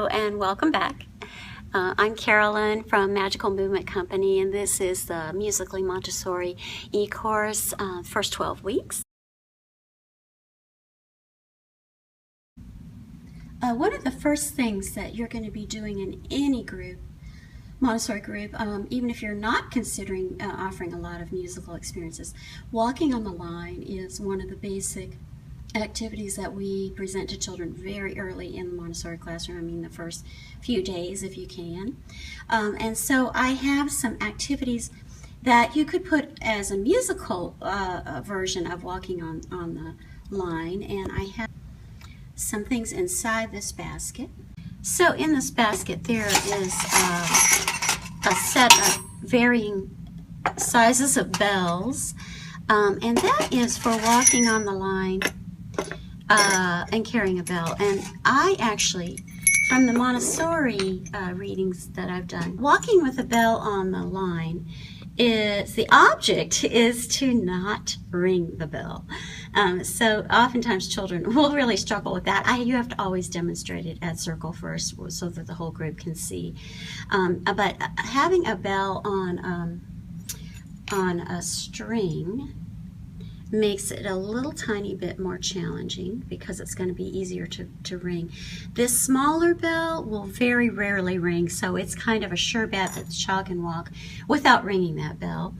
and welcome back. I'm Carolyn from Magical Movement Company, and this is the Musically Montessori eCourse, first 12 weeks. One of the first things that you're going to be doing in any group, Montessori group, even if you're not considering offering a lot of musical experiences, walking on the line is one of the basic activities that we present to children very early in the Montessori classroom. I mean, the first few days if you can. And so I have some activities that you could put as a musical version of walking on the line, and I have some things inside this basket. So in this basket there is a set of varying sizes of bells, and that is for walking on the line and carrying a bell. And I actually, from the Montessori readings that I've done, walking with a bell on the line is, the object is to not ring the bell. So oftentimes children will really struggle with that. You have to always demonstrate it at circle first so that the whole group can see. But having a bell on a string makes it a little tiny bit more challenging because it's going to be easier to ring. This smaller bell will very rarely ring, so it's kind of a sure bet that the child can walk without ringing that bell.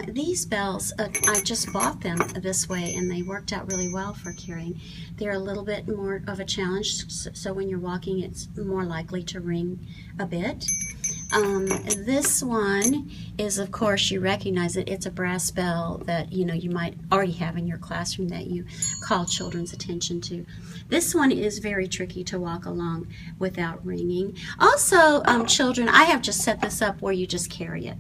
These bells, I just bought them this way and they worked out really well for carrying. They're a little bit more of a challenge, so when you're walking it's more likely to ring a bit. This one is, of course, you recognize it. It's a brass bell that you might already have in your classroom that you call children's attention to. This one is very tricky to walk along without ringing. Also, children, I have just set this up where you just carry it.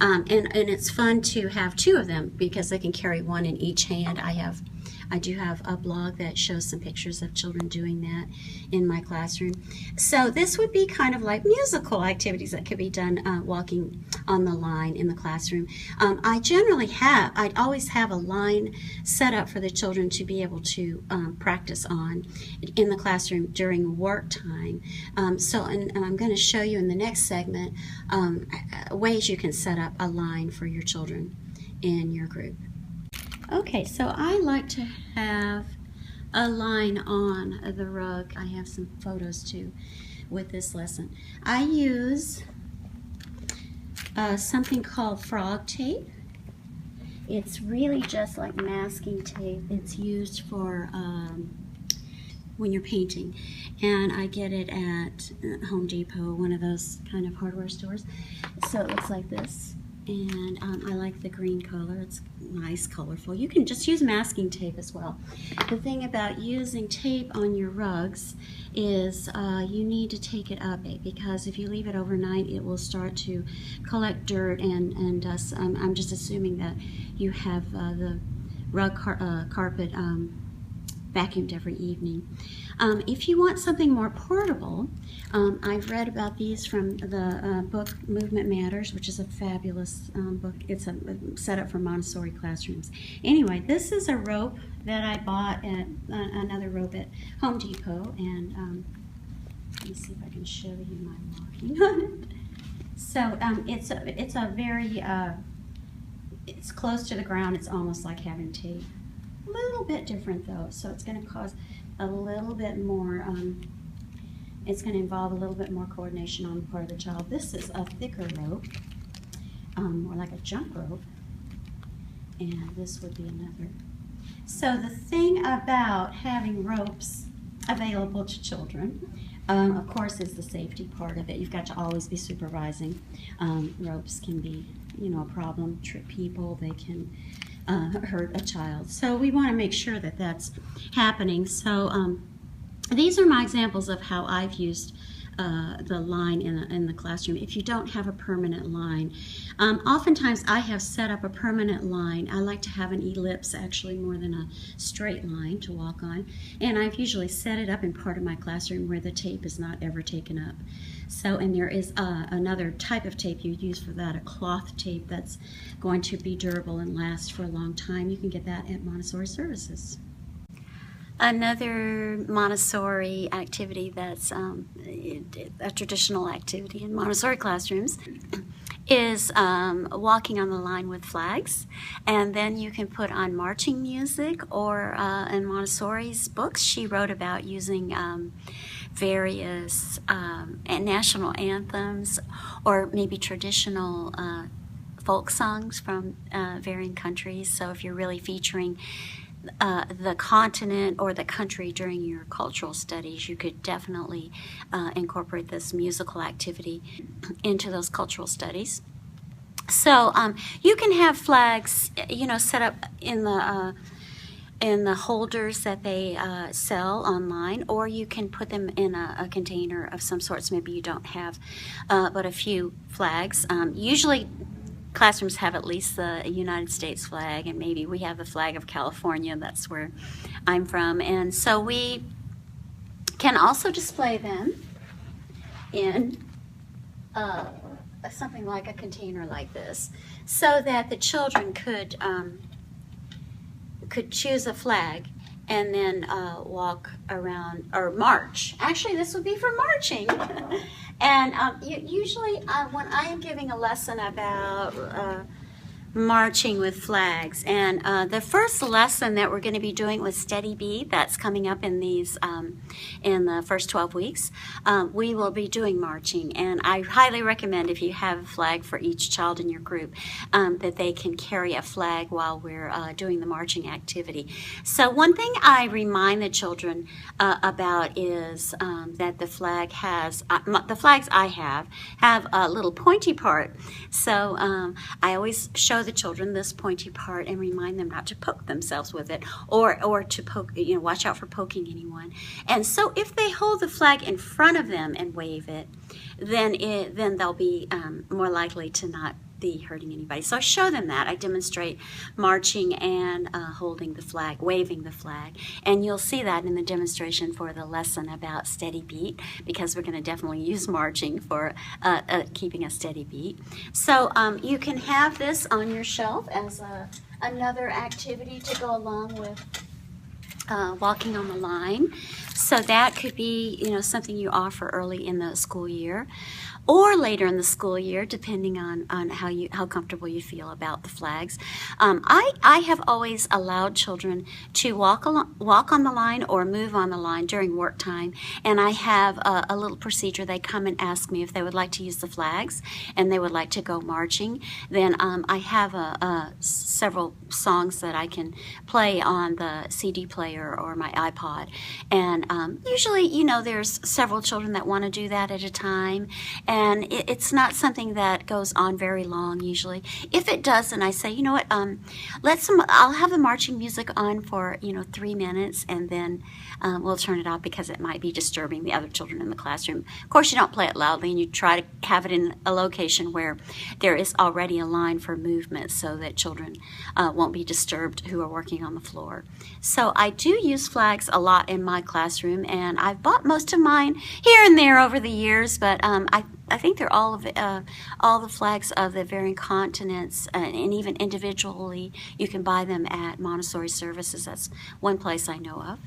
And it's fun to have two of them because they can carry one in each hand. I do have a blog that shows some pictures of children doing that in my classroom. So this would be kind of like musical activities that could be done walking on the line in the classroom. I always have a line set up for the children to be able to practice on in the classroom during work time. And I'm going to show you in the next segment ways you can set up a line for your children in your group. Okay, so I like to have a line on the rug. I have some photos too with this lesson. I use something called frog tape. It's really just like masking tape. It's used for when you're painting, and I get it at Home Depot, one of those kind of hardware stores. So it looks like this. And I like the green color. It's nice, colorful. You can just use masking tape as well. The thing about using tape on your rugs is you need to take it up, because if you leave it overnight it will start to collect dirt and dust. I'm just assuming that you have the rug carpet vacuumed every evening. If you want something more portable, I've read about these from the book Movement Matters, which is a fabulous book. It's a setup for Montessori classrooms. Anyway, this is a rope that I bought at another rope at Home Depot, and let me see if I can show you my walking on it. So it's a very it's close to the ground. It's almost like having tape. A little bit different though, so it's going to cause a little bit more, it's going to involve a little bit more coordination on the part of the child. This is a thicker rope, more like a jump rope, and this would be another. So the thing about having ropes available to children, of course, is the safety part of it. You've got to always be supervising. Ropes can be, a problem, trip people, they can hurt a child. So we want to make sure that that's happening. So these are my examples of how I've used the line in the classroom. If you don't have a permanent line, oftentimes I have set up a permanent line. I like to have an ellipse, actually, more than a straight line to walk on, and I've usually set it up in part of my classroom where the tape is not ever taken up. So, and there is another type of tape you use for that, a cloth tape that's going to be durable and last for a long time. You can get that at Montessori Services. Another Montessori activity that's a traditional activity in Montessori classrooms is walking on the line with flags, and then you can put on marching music, or in Montessori's books she wrote about using various national anthems, or maybe traditional folk songs from varying countries. So if you're really featuring the continent or the country during your cultural studies, you could definitely incorporate this musical activity into those cultural studies. So you can have flags, set up in the holders that they sell online, or you can put them in a container of some sorts. Maybe you don't have but a few flags. Usually classrooms have at least the United States flag, and maybe we have the flag of California. That's where I'm from. And so we can also display them in something like a container like this, so that the children could choose a flag and then walk around, or march. Actually, this would be for marching. And usually when I am giving a lesson about marching with flags, and the first lesson that we're going to be doing with Steady Beat, that's coming up in these in the first 12 weeks, we will be doing marching. And I highly recommend, if you have a flag for each child in your group, that they can carry a flag while we're doing the marching activity. So one thing I remind the children about is that the flag has, the flags I have a little pointy part. So I always show the children this pointy part and remind them not to poke themselves with it, or to poke, watch out for poking anyone. And so if they hold the flag in front of them and wave it, then they'll be more likely to not be hurting anybody. So I show them that. I demonstrate marching and holding the flag, waving the flag. And you'll see that in the demonstration for the lesson about steady beat, because we're going to definitely use marching for keeping a steady beat. So you can have this on your shelf as another activity to go along with walking on the line. So that could be, something you offer early in the school year, or later in the school year, depending on how comfortable you feel about the flags. I have always allowed children to walk on the line or move on the line during work time, and I have a little procedure. They come and ask me if they would like to use the flags and they would like to go marching. Then I have several songs that I can play on the CD player or my iPod, and usually, there's several children that want to do that at a time. And it's not something that goes on very long usually. If it does, then I say, you know what, I'll have the marching music on for 3 minutes, and then we'll turn it off because it might be disturbing the other children in the classroom. Of course, you don't play it loudly, and you try to have it in a location where there is already a line for movement, so that children won't be disturbed who are working on the floor. So I do use flags a lot in my classroom, and I've bought most of mine here and there over the years, but I think they're all the flags of the varying continents, and even individually you can buy them at Montessori Services. That's one place I know of.